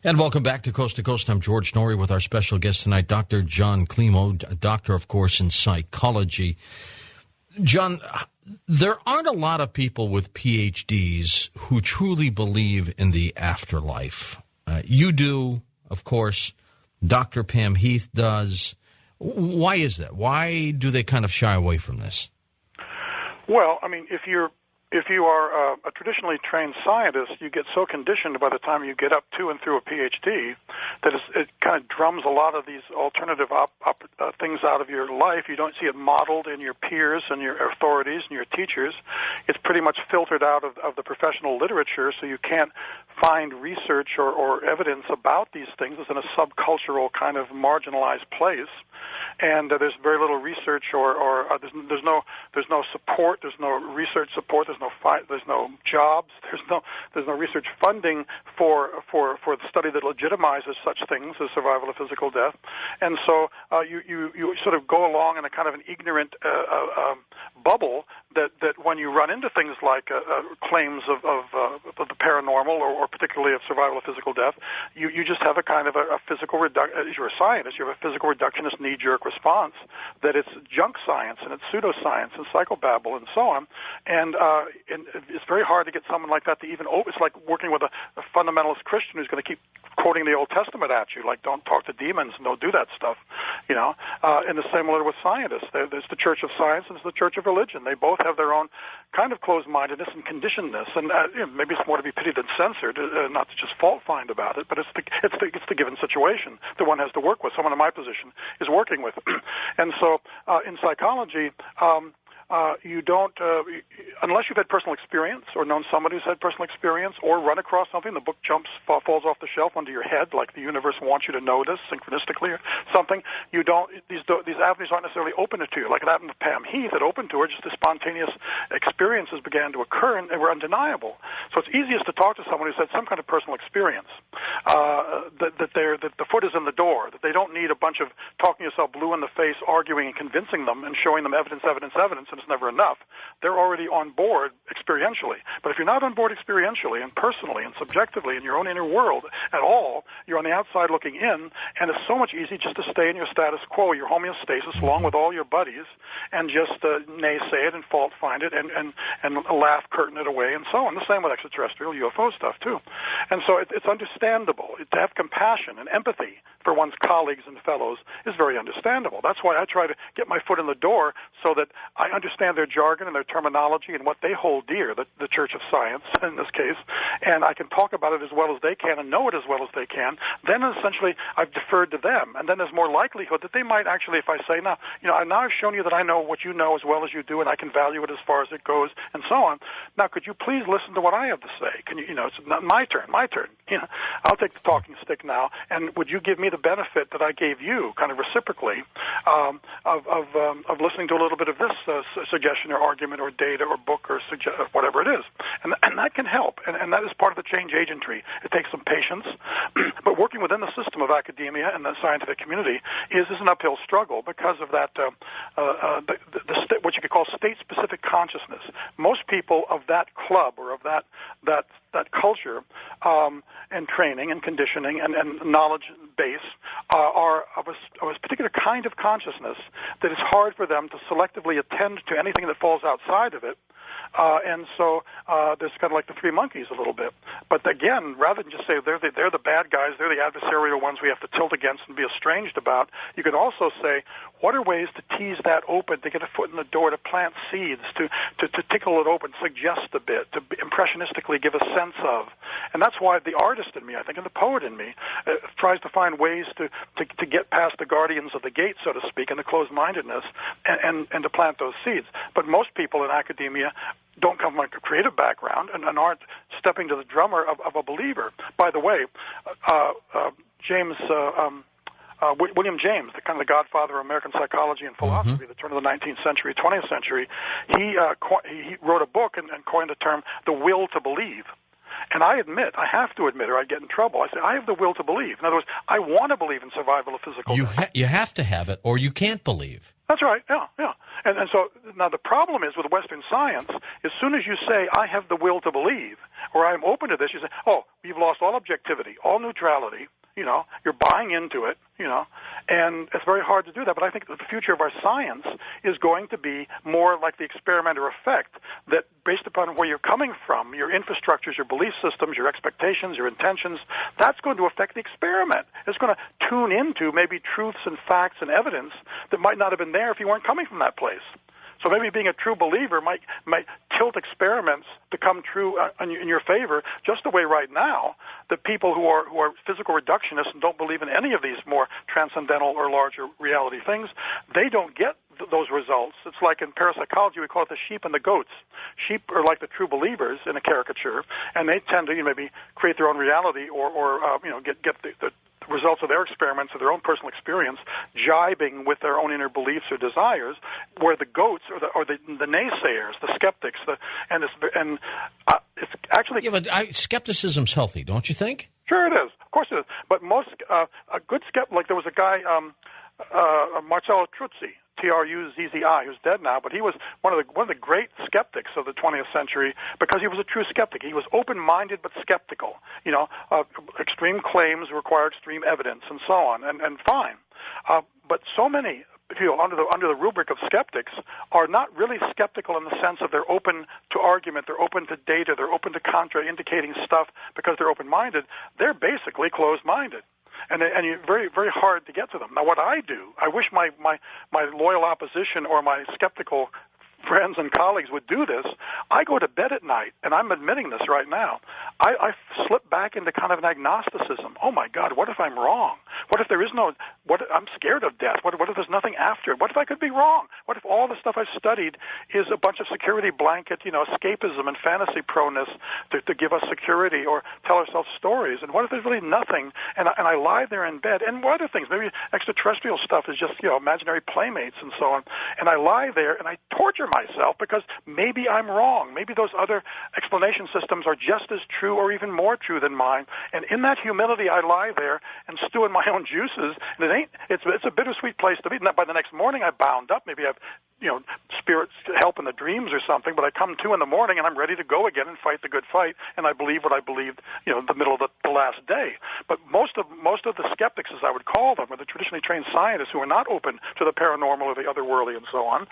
And welcome back to Coast. I'm George Norrie with our special guest tonight, Dr. John Klimo, a doctor, of course, in psychology. John, there aren't a lot of people with PhDs who truly believe in the afterlife. You do, of course. Dr. Pam Heath does. Why is that? Why do they kind of shy away from this? Well, I mean, if you are a traditionally trained scientist, you get so conditioned by the time you get up to and through a PhD that it kind of drums a lot of these alternative things out of your life. You don't see it modeled in your peers and your authorities and your teachers. It's pretty much filtered out of the professional literature, so you can't find research or evidence about these things. It's in a subcultural kind of marginalized place. And there's very little research, or there's no support. There's no research support. There's no jobs. There's no research funding for the study that legitimizes such things as survival of physical death. And so you sort of go along in a kind of an ignorant bubble that when you run into things like claims of the paranormal or particularly of survival of physical death, you just have a kind of a physical reduction. As you're a scientist, you have a physical reductionist knee-jerk response that it's junk science and it's pseudoscience and psychobabble and so on. And it's very hard to get someone like that to even it's like working with a fundamentalist Christian who's going to keep quoting the Old Testament at you, like don't talk to demons and don't do that stuff, And the same way with scientists. There's the Church of Science and there's the Church of Religion. They both have their own kind of closed-mindedness and conditionedness, and maybe it's more to be pitied than censored, not to just fault-find about it, but it's the given situation that one has to work with. Someone in my position is working with. And so in psychology, you don't, unless you've had personal experience or known somebody who's had personal experience or run across something, the book falls off the shelf onto your head, like the universe wants you to know this synchronistically or something. You don't, these avenues aren't necessarily open to you. Like it happened to Pam Heath, it opened to her, just the spontaneous experiences began to occur and they were undeniable. So it's easiest to talk to someone who's had some kind of personal experience, that the foot is in the door, that they don't need a bunch of talking yourself blue in the face, arguing and convincing them and showing them evidence, and it's never enough. They're already on board experientially. But if you're not on board experientially and personally and subjectively in your own inner world at all, you're on the outside looking in, and it's so much easier just to stay in your status quo, your homeostasis, along with all your buddies, and just naysay it and fault find it and laugh, curtain it away, and so on. The same with extraterrestrial UFO stuff, too. And so it's understandable. To have compassion and empathy for one's colleagues and fellows is very understandable. That's why I try to get my foot in the door so that I understand their jargon and their terminology and what they hold dear, the Church of Science in this case, and I can talk about it as well as they can and know it as well as they can. Then essentially I've deferred to them, and then there's more likelihood that they might actually, if I say, now I've shown you that I know what you know as well as you do, and I can value it as far as it goes, and so on. Now, could you please listen to what I have to say? Can you, it's not my turn. I'll take the talking stick now, and would you give me the benefit that I gave you, kind of reciprocally, of listening to a little bit of this suggestion or argument or data or book or whatever it is. And that can help. And that is part of the change agentry. It takes some patience. But working within the system of academia and the scientific community is an uphill struggle because of that, what you could call state-specific consciousness. Most people of that club or of that culture and training and conditioning and knowledge base are of a particular kind of consciousness that it's hard for them to selectively attend to anything that falls outside of it. And so there's kind of like the three monkeys a little bit. But again, rather than just say they're the bad guys, they're the adversarial ones we have to tilt against and be estranged about, you can also say, what are ways to tease that open, to get a foot in the door, to plant seeds, to tickle it open, suggest a bit, to impressionistically give a sense of. And that's why the artist in me, I think, and the poet in me, tries to find ways to get past the guardians of the gate, so to speak, and the closed-mindedness, and to plant those seeds. But most people in academia don't come from a creative background and aren't stepping to the drummer of a believer. By the way, William James, the kind of the godfather of American psychology and philosophy, the turn of the 19th century, 20th century, he wrote a book and coined the term the will to believe. And I have to admit, or I'd get in trouble. I say, I have the will to believe. In other words, I want to believe in survival of physical death. You have to have it, or you can't believe. That's right, yeah. And so now the problem is with Western science, as soon as you say, I have the will to believe, or I'm open to this, you say, oh, you've lost all objectivity, all neutrality, you're buying into it, and it's very hard to do that. But I think that the future of our science is going to be more like the experimenter effect, that based upon where you're coming from, your infrastructures, your belief systems, your expectations, your intentions, that's going to affect the experiment. It's going to tune into maybe truths and facts and evidence that might not have been there if you weren't coming from that place. So maybe being a true believer might tilt experiments to come true in your favor, just the way right now the people who are physical reductionists and don't believe in any of these more transcendental or larger reality things, they don't get those results. It's like in parapsychology we call it the sheep and the goats. Sheep are like the true believers in a caricature, and they tend to maybe create their own reality or get the results of their experiments or their own personal experience jibing with their own inner beliefs or desires, where the goats or the naysayers, the skeptics, it's actually... Yeah, but skepticism's healthy, don't you think? Sure it is. Of course it is. But most, a good skeptic, like there was a guy, Marcello Truzzi, Truzzi, who's dead now, but he was one of the great skeptics of the 20th century because he was a true skeptic. He was open-minded but skeptical. Extreme claims require extreme evidence and so on, and fine. But so many people under the rubric of skeptics are not really skeptical in the sense of they're open to argument, they're open to data, they're open to contraindicating stuff because they're open-minded. They're basically closed-minded. And you're very, very hard to get to them. Now, what I do, I wish my loyal opposition or my skeptical friends and colleagues would do this. I go to bed at night, and I'm admitting this right now. I slip back into kind of an agnosticism. Oh, my God, what if I'm wrong? What if there is no, I'm scared of death. What if there's nothing after it? What if I could be wrong? What if all the stuff I've studied is a bunch of security blanket, escapism and fantasy proneness to give us security or tell ourselves stories? And what if there's really nothing, and I lie there in bed? And what other things? Maybe extraterrestrial stuff is just, imaginary playmates and so on. And I lie there, and I torture myself because maybe I'm wrong. Maybe those other explanation systems are just as true or even more true than mine. And in that humility, I lie there and stew in my own juices. And it's a bittersweet place to be. By the next morning, I bound up. Maybe I've spirits help in the dreams or something. But I come to in the morning and I'm ready to go again and fight the good fight. And I believe what I believed, in the middle of the last day. But most of the skeptics, as I would call them, are the traditionally trained scientists who are not open to the paranormal or the otherworldly and so on.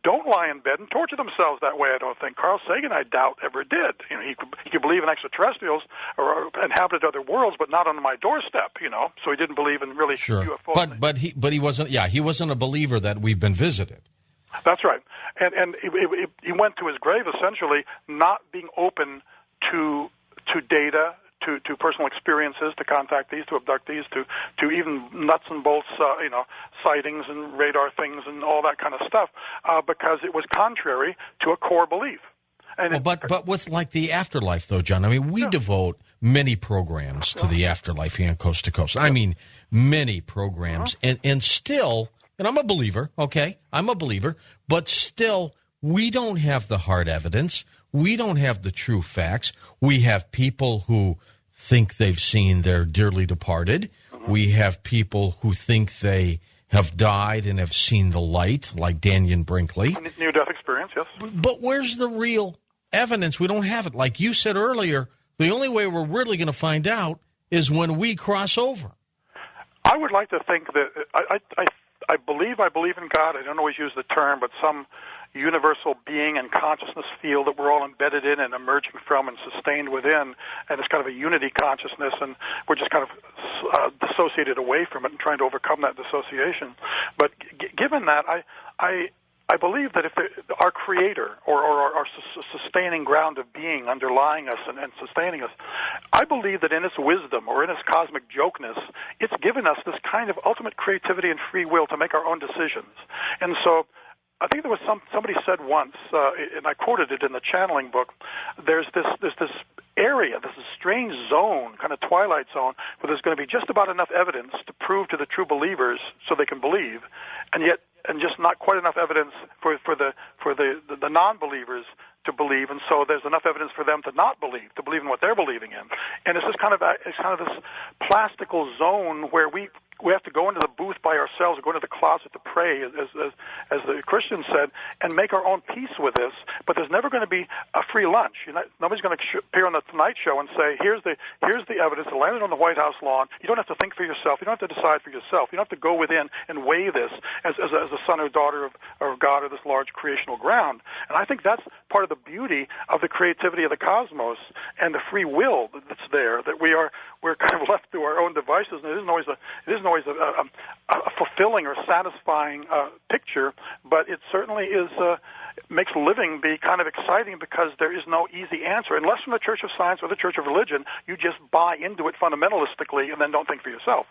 Don't lie in bed and torture themselves that way, I don't think. Carl Sagan, I doubt, ever did. He could believe in extraterrestrials or inhabited other worlds, but not on my doorstep, so he didn't believe in really UFOs. But he wasn't, he wasn't a believer that we've been visited. That's right. And he went to his grave, essentially, not being open to data, to personal experiences, to contactees, to abductees, to even nuts and bolts, sightings and radar things and all that kind of stuff, because it was contrary to a core belief. And but with like the afterlife, though, John, we devote many programs to the afterlife here on Coast to Coast. I mean, many programs, and still, and I'm a believer, okay? I'm a believer, but still, we don't have the hard evidence. We don't have the true facts. We have people who think they've seen their dearly departed. We have people who think they have died and have seen the light, like Daniel Brinkley. Near-death experience, yes. But where's the real evidence? We don't have it. Like you said earlier, the only way we're really going to find out is when we cross over. I would like to think that I believe in God. I don't always use the term, but some universal being and consciousness field that we're all embedded in and emerging from and sustained within, and it's kind of a unity consciousness, and we're just kind of dissociated away from it and trying to overcome that dissociation. But given that, I believe that if our creator or our sustaining ground of being underlying us and sustaining us, I believe that in its wisdom or in its cosmic jokeness, it's given us this kind of ultimate creativity and free will to make our own decisions. And so I think there was somebody said once, and I quoted it in the channeling book, there's this area, this strange zone, kind of twilight zone, where there's going to be just about enough evidence to prove to the true believers so they can believe, and just not quite enough evidence for the non-believers to believe, and so there's enough evidence for them to not believe, to believe in what they're believing in. And it's kind of this plastical zone where we we have to go into the booth by ourselves, or go into the closet to pray, as the Christian said, and make our own peace with this. But there's never going to be a free lunch. Nobody's going to appear on the Tonight Show and say, here's the evidence. It landed on the White House lawn. You don't have to think for yourself. You don't have to decide for yourself. You don't have to go within and weigh this as a son or daughter of God or this large creational ground. And I think that's part of the beauty of the creativity of the cosmos and the free will that's there, that we're kind of left to our own devices, and it isn't always a fulfilling or satisfying picture, but it certainly is makes living be kind of exciting, because there is no easy answer. Unless from the Church of Science or the Church of Religion, you just buy into it fundamentalistically and then don't think for yourself.